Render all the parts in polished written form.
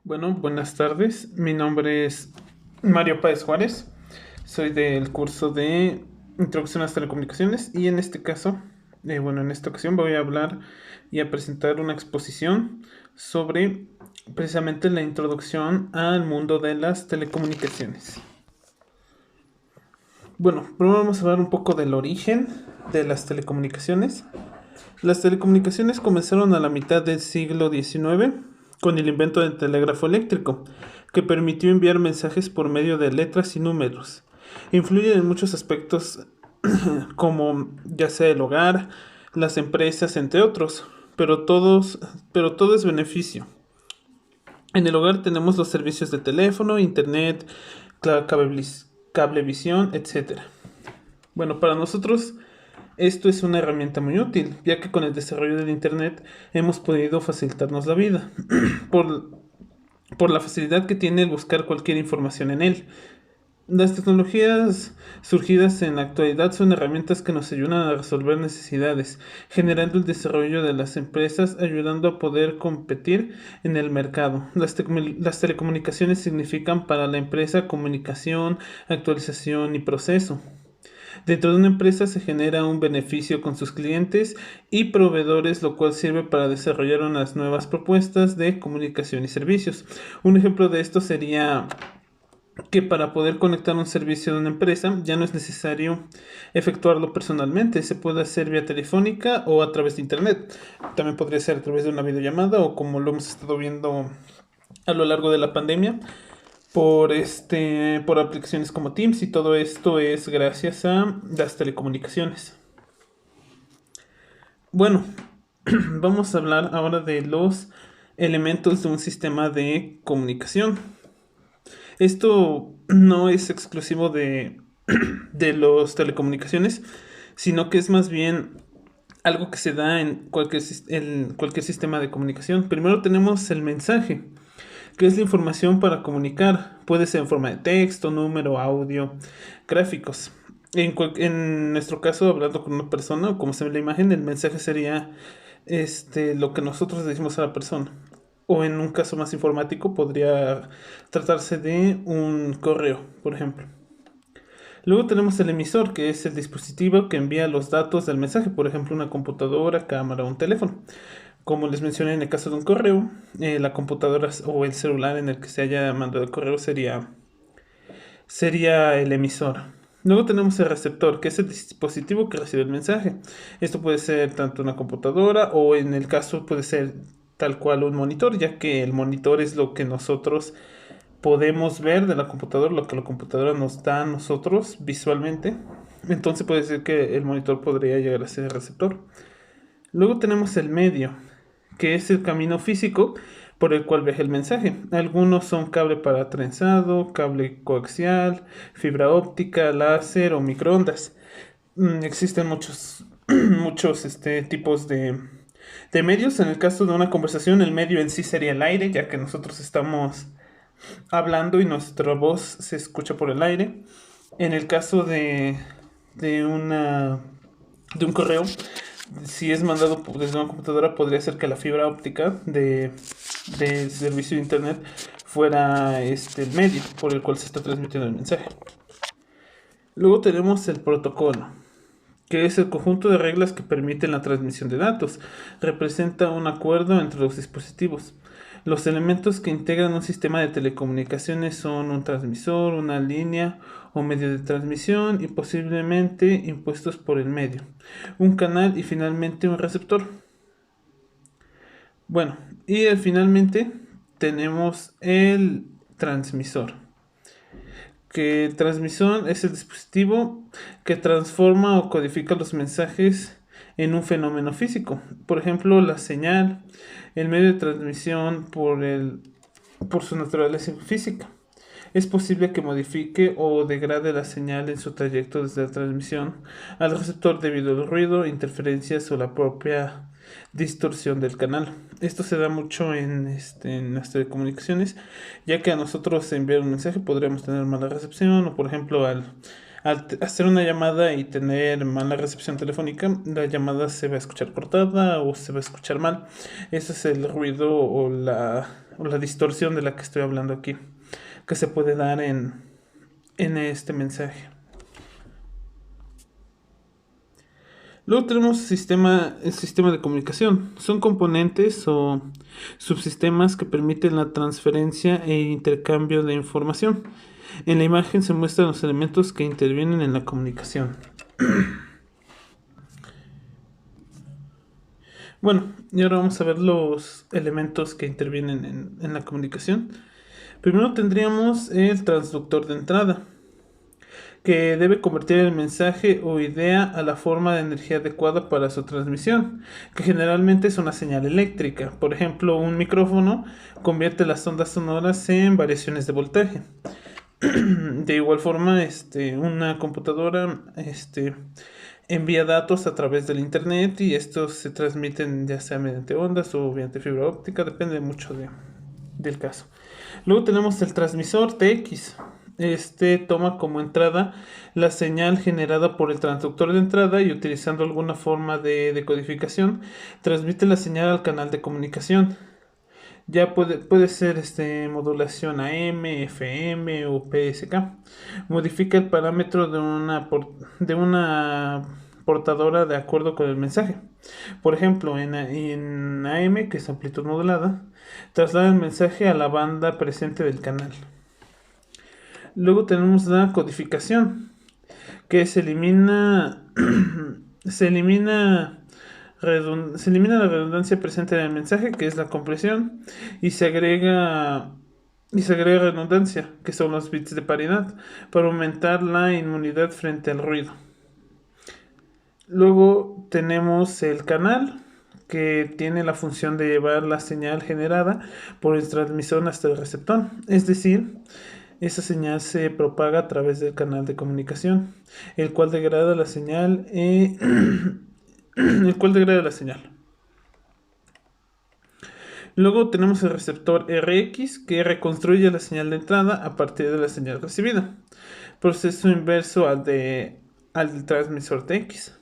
Bueno, buenas tardes. Mi nombre es Mario Páez Juárez. Soy del curso de Introducción a las Telecomunicaciones y en este caso, en esta ocasión voy a hablar y a presentar una exposición sobre precisamente la introducción al mundo de las telecomunicaciones. Bueno, primero vamos a hablar un poco del origen de las telecomunicaciones. Las telecomunicaciones comenzaron a la mitad del siglo XIX con el invento del telégrafo eléctrico, que permitió enviar mensajes por medio de letras y números. Influyen en muchos aspectos como ya sea el hogar, las empresas, entre otros, pero todo es beneficio. En el hogar tenemos los servicios de teléfono, internet, cablevisión, etcétera. Bueno, para nosotros esto es una herramienta muy útil, ya que con el desarrollo del Internet hemos podido facilitarnos la vida por, por la facilidad que tiene el buscar cualquier información en él. Las tecnologías surgidas en la actualidad son herramientas que nos ayudan a resolver necesidades, generando el desarrollo de las empresas, ayudando a poder competir en el mercado. Las telecomunicaciones significan para la empresa comunicación, actualización y proceso. Dentro de una empresa se genera un beneficio con sus clientes y proveedores, lo cual sirve para desarrollar unas nuevas propuestas de comunicación y servicios. Un ejemplo de esto sería que para poder conectar un servicio de una empresa ya no es necesario efectuarlo personalmente, se puede hacer vía telefónica o a través de internet. También podría ser a través de una videollamada o como lo hemos estado viendo a lo largo de la pandemia por aplicaciones como Teams, y todo esto es gracias a las telecomunicaciones. Bueno, vamos a hablar ahora de los elementos de un sistema de comunicación. Esto no es exclusivo de los telecomunicaciones, sino que es más bien algo que se da en cualquier sistema de comunicación. Primero tenemos el mensaje, que es la información para comunicar. Puede ser en forma de texto, número, audio, gráficos. En nuestro caso, hablando con una persona o como se ve en la imagen, el mensaje sería lo que nosotros decimos a la persona. O en un caso más informático, podría tratarse de un correo, por ejemplo. Luego tenemos el emisor, que es el dispositivo que envía los datos del mensaje, por ejemplo, una computadora, cámara o un teléfono. Como les mencioné en el caso de un correo, la computadora o el celular en el que se haya mandado el correo sería el emisor. Luego tenemos el receptor, que es el dispositivo que recibe el mensaje. Esto puede ser tanto una computadora o en el caso puede ser tal cual un monitor, ya que el monitor es lo que nosotros podemos ver de la computadora, lo que la computadora nos da a nosotros visualmente. Entonces puede ser que el monitor podría llegar a ser el receptor. Luego tenemos el medio, que es el camino físico por el cual viaja el mensaje. Algunos son cable para trenzado, cable coaxial, fibra óptica, láser o microondas. Existen muchos tipos de medios. En el caso de una conversación, el medio en sí sería el aire, ya que nosotros estamos hablando y nuestra voz se escucha por el aire. En el caso de una de un correo, si es mandado desde una computadora, podría ser que la fibra óptica de servicio de internet fuera el medio por el cual se está transmitiendo el mensaje. Luego tenemos el protocolo, que es el conjunto de reglas que permiten la transmisión de datos. Representa un acuerdo entre los dispositivos. Los elementos que integran un sistema de telecomunicaciones son un transmisor, una línea o medio de transmisión y posiblemente impuestos por el medio, un canal y finalmente un receptor. Bueno, y finalmente tenemos el transmisor, que transmisión es el dispositivo que transforma o codifica los mensajes en un fenómeno físico. Por ejemplo, la señal, el medio de transmisión por su naturaleza física. Es posible que modifique o degrade la señal en su trayecto desde la transmisión al receptor debido al ruido, interferencias o la propia distorsión del canal. Esto se da mucho en las telecomunicaciones, ya que a nosotros enviar un mensaje podríamos tener mala recepción o por ejemplo Al hacer una llamada y tener mala recepción telefónica, la llamada se va a escuchar cortada o se va a escuchar mal. Ese es el ruido o la distorsión de la que estoy hablando aquí, que se puede dar en este mensaje. Luego tenemos el sistema de comunicación. Son componentes o subsistemas que permiten la transferencia e intercambio de información. En la imagen se muestran los elementos que intervienen en la comunicación. Bueno, y ahora vamos a ver los elementos que intervienen en la comunicación. Primero tendríamos el transductor de entrada, que debe convertir el mensaje o idea a la forma de energía adecuada para su transmisión, que generalmente es una señal eléctrica. Por ejemplo, un micrófono convierte las ondas sonoras en variaciones de voltaje. De igual forma, una computadora envía datos a través del internet y estos se transmiten ya sea mediante ondas o mediante fibra óptica, depende mucho del caso. Luego tenemos el transmisor TX. Este toma como entrada la señal generada por el transductor de entrada y utilizando alguna forma de decodificación transmite la señal al canal de comunicación. Ya puede ser modulación AM, FM o PSK. Modifica el parámetro de una portadora de acuerdo con el mensaje. Por ejemplo, en AM, que es amplitud modulada, traslada el mensaje a la banda presente del canal. Luego tenemos la codificación, que se elimina se elimina la redundancia presente en el mensaje, que es la compresión, y se agrega redundancia, que son los bits de paridad, para aumentar la inmunidad frente al ruido. Luego tenemos el canal, que tiene la función de llevar la señal generada por el transmisor hasta el receptor, es decir, esa señal se propaga a través del canal de comunicación, el cual degrada la señal Luego tenemos el receptor RX, que reconstruye la señal de entrada a partir de la señal recibida. Proceso inverso al del transmisor TX.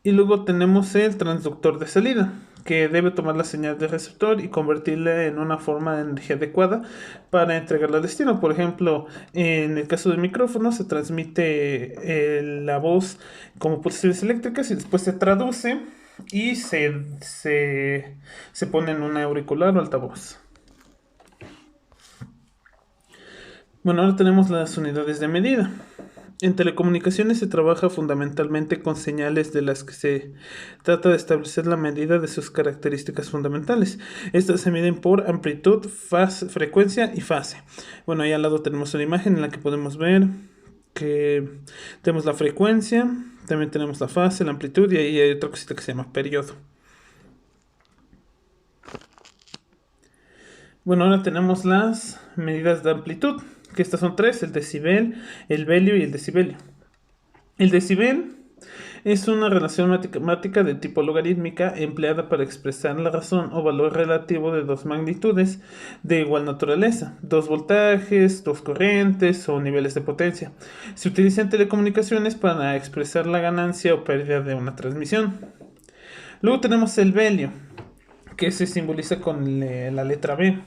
Y luego tenemos el transductor de salida, que debe tomar la señal del receptor y convertirla en una forma de energía adecuada para entregarla al destino. Por ejemplo, en el caso del micrófono se transmite la voz como pulsaciones eléctricas y después se traduce y se pone en un auricular o altavoz. Bueno, ahora tenemos las unidades de medida. En telecomunicaciones se trabaja fundamentalmente con señales de las que se trata de establecer la medida de sus características fundamentales. Estas se miden por amplitud, frecuencia y fase. Bueno, ahí al lado tenemos una imagen en la que podemos ver que tenemos la frecuencia, también tenemos la fase, la amplitud y ahí hay otra cosita que se llama periodo. Bueno, ahora tenemos las medidas de amplitud, que estas son tres: el decibel, el velio y el decibelio. El decibel es una relación matemática de tipo logarítmica empleada para expresar la razón o valor relativo de dos magnitudes de igual naturaleza, dos voltajes, dos corrientes o niveles de potencia. Se utiliza en telecomunicaciones para expresar la ganancia o pérdida de una transmisión. Luego tenemos el velio, que se simboliza con la letra B.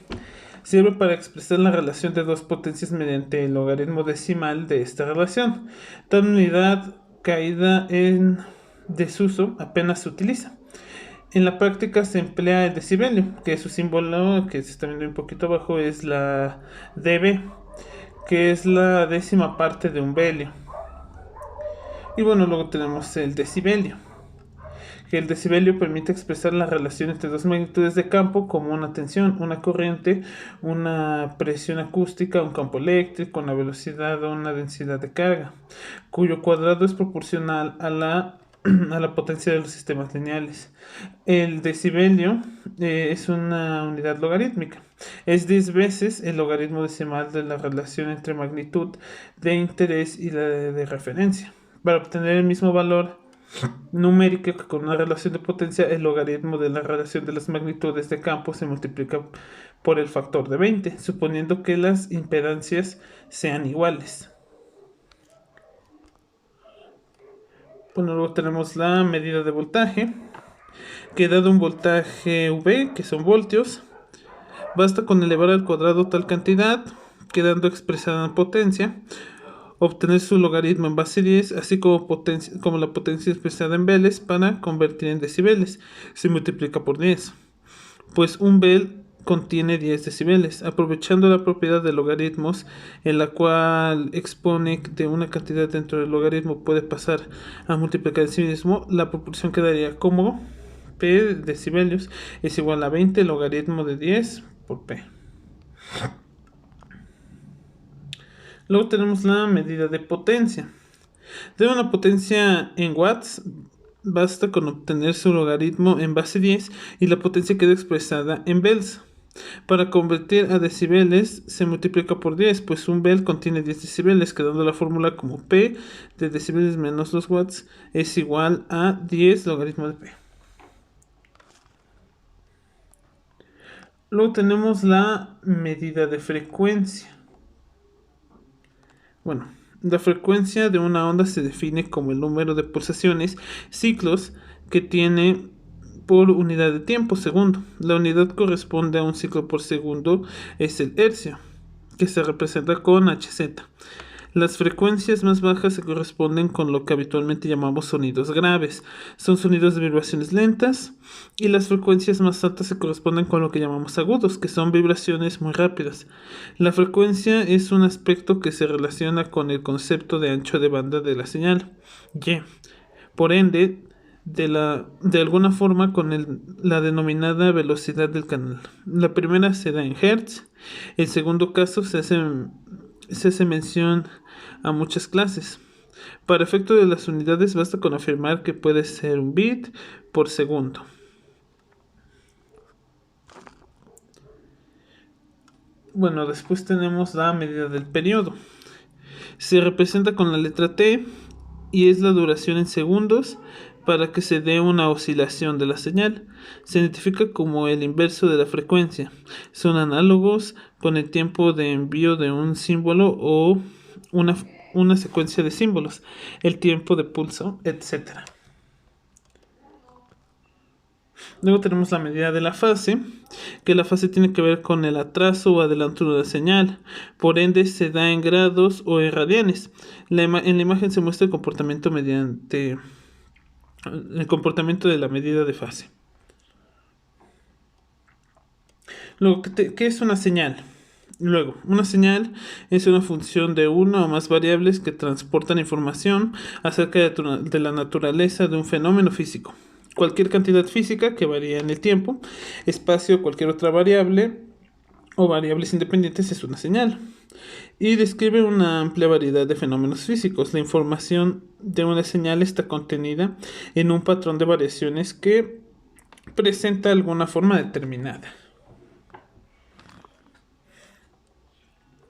Sirve para expresar la relación de dos potencias mediante el logaritmo decimal de esta relación. Tal unidad caída en desuso apenas se utiliza. En la práctica se emplea el decibelio, que su símbolo, que se está viendo un poquito abajo, es la dB, que es la décima parte de un velio. Y bueno, luego tenemos el decibelio, que el decibelio permite expresar la relación entre dos magnitudes de campo como una tensión, una corriente, una presión acústica, un campo eléctrico, una velocidad o una densidad de carga, cuyo cuadrado es proporcional a la potencia de los sistemas lineales. El decibelio es una unidad logarítmica. Es 10 veces el logaritmo decimal de la relación entre magnitud de interés y la de referencia. Para obtener el mismo valor numérica que con una relación de potencia, el logaritmo de la relación de las magnitudes de campo se multiplica por el factor de 20, suponiendo que las impedancias sean iguales. Bueno, luego tenemos la medida de voltaje, que dado un voltaje V, que son voltios, basta con elevar al cuadrado tal cantidad, quedando expresada en potencia, obtener su logaritmo en base 10, así como la potencia expresada en veles para convertir en decibeles. Se multiplica por 10, pues un bel contiene 10 decibeles. Aprovechando la propiedad de logaritmos, en la cual expone de una cantidad dentro del logaritmo puede pasar a multiplicar en sí mismo, la proporción quedaría como P decibelios es igual a 20 logaritmo de 10 por P. Luego tenemos la medida de potencia. De una potencia en watts, basta con obtener su logaritmo en base 10 y la potencia queda expresada en bels. Para convertir a decibeles se multiplica por 10, pues un bel contiene 10 decibeles, quedando la fórmula como P de decibeles menos los watts es igual a 10 logaritmo de P. Luego tenemos la medida de frecuencia. Bueno, la frecuencia de una onda se define como el número de pulsaciones, ciclos, que tiene por unidad de tiempo, segundo. La unidad corresponde a un ciclo por segundo, es el hercio, que se representa con Hz. Las frecuencias más bajas se corresponden con lo que habitualmente llamamos sonidos graves. Son sonidos de vibraciones lentas, y las frecuencias más altas se corresponden con lo que llamamos agudos, que son vibraciones muy rápidas. La frecuencia es un aspecto que se relaciona con el concepto de ancho de banda de la señal, Y. Por ende, de alguna forma con la denominada velocidad del canal. La primera se da en Hertz. El segundo caso se hace mención a muchas clases. Para efecto de las unidades basta con afirmar que puede ser un bit por segundo. Bueno, después tenemos la medida del periodo. Se representa con la letra T y es la duración en segundos para que se dé una oscilación de la señal. Se identifica como el inverso de la frecuencia. Son análogos con el tiempo de envío de un símbolo o una secuencia de símbolos, el tiempo de pulso, etc. Luego tenemos la medida de la fase, que la fase tiene que ver con el atraso o adelanto de la señal. Por ende, se da en grados o en radianes. En la imagen se muestra el comportamiento mediante el comportamiento de la medida de fase. Luego, ¿qué es una señal? Luego, una señal es una función de una o más variables que transportan información acerca de la naturaleza de un fenómeno físico. Cualquier cantidad física que varía en el tiempo, espacio o cualquier otra variable o variables independientes es una señal. Y describe una amplia variedad de fenómenos físicos. La información de una señal está contenida en un patrón de variaciones que presenta alguna forma determinada.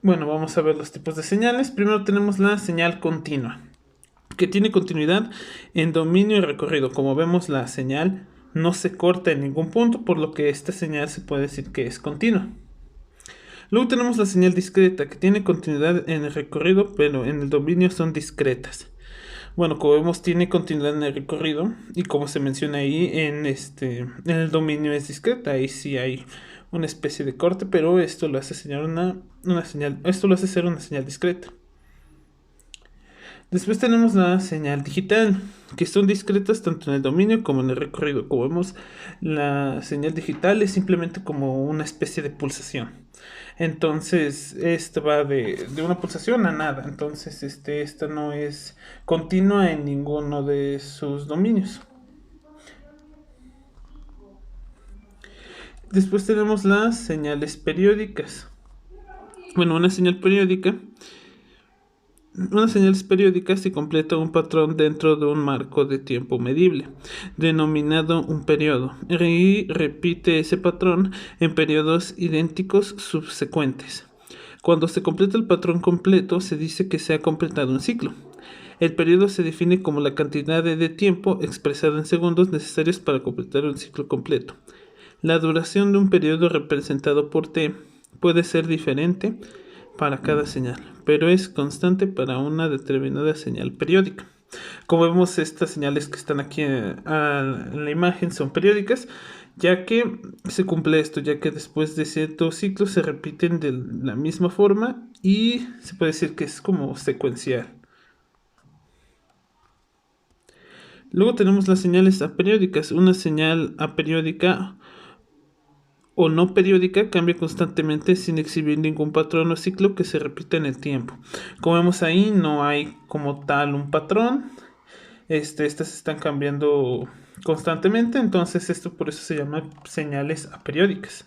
Bueno, vamos a ver los tipos de señales. Primero tenemos la señal continua, que tiene continuidad en dominio y recorrido. Como vemos, la señal no se corta en ningún punto, por lo que esta señal se puede decir que es continua. Luego tenemos la señal discreta, que tiene continuidad en el recorrido, pero en el dominio son discretas. Bueno, como vemos, tiene continuidad en el recorrido, y como se menciona ahí, en el dominio es discreta. Ahí sí hay una especie de corte, pero esto lo hace ser una señal discreta. Después tenemos la señal digital, que son discretas tanto en el dominio como en el recorrido. Como vemos, la señal digital es simplemente como una especie de pulsación. Entonces, esto va de una pulsación a nada. Entonces, esta no es continua en ninguno de sus dominios. Después tenemos las señales periódicas. Bueno, una señal es periódica si completa un patrón dentro de un marco de tiempo medible, denominado un periodo, y repite ese patrón en periodos idénticos subsecuentes. Cuando se completa el patrón completo, se dice que se ha completado un ciclo. El periodo se define como la cantidad de tiempo expresada en segundos necesarios para completar un ciclo completo. La duración de un periodo representado por T puede ser diferente para cada señal, pero es constante para una determinada señal periódica. Como vemos, estas señales que están aquí en la imagen son periódicas, ya que se cumple esto, ya que después de ciertos ciclos se repiten de la misma forma y se puede decir que es como secuencial. Luego tenemos las señales aperiódicas. Una señal aperiódica o no periódica cambia constantemente sin exhibir ningún patrón o ciclo que se repita en el tiempo. Como vemos ahí, no hay como tal un patrón. Estas están cambiando constantemente, entonces esto por eso se llama señales aperiódicas.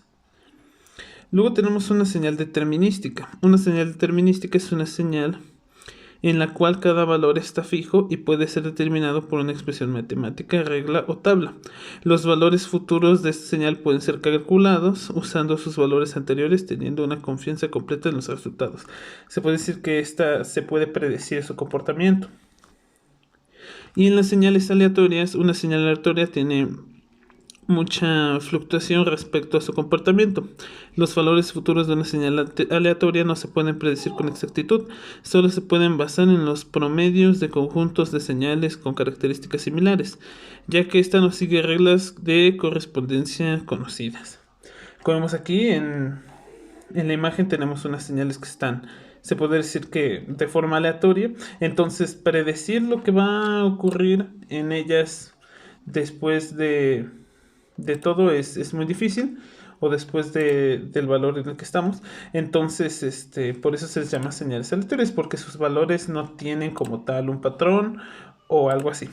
Luego tenemos una señal determinística. Una señal determinística es una señal en la cual cada valor está fijo y puede ser determinado por una expresión matemática, regla o tabla. Los valores futuros de esta señal pueden ser calculados usando sus valores anteriores, teniendo una confianza completa en los resultados. Se puede decir que esta se puede predecir su comportamiento. Y en las señales aleatorias, una señal aleatoria tiene mucha fluctuación respecto a su comportamiento. Los valores futuros de una señal aleatoria no se pueden predecir con exactitud, solo se pueden basar en los promedios de conjuntos de señales con características similares, ya que esta no sigue reglas de correspondencia conocidas. Como vemos aquí en la imagen tenemos unas señales que están, se puede decir que de forma aleatoria, entonces predecir lo que va a ocurrir en ellas después de todo es muy difícil, o después del valor en el que estamos. Entonces, por eso se les llama señales aleatorias, porque sus valores no tienen como tal un patrón o algo así.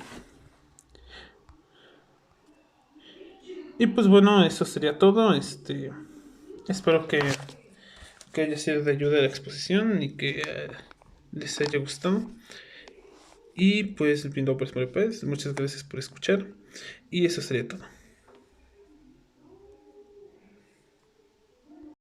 Y pues bueno, eso sería todo. Espero que haya sido de ayuda a la exposición y que les haya gustado. Y pues, muchas gracias por escuchar. Y eso sería todo.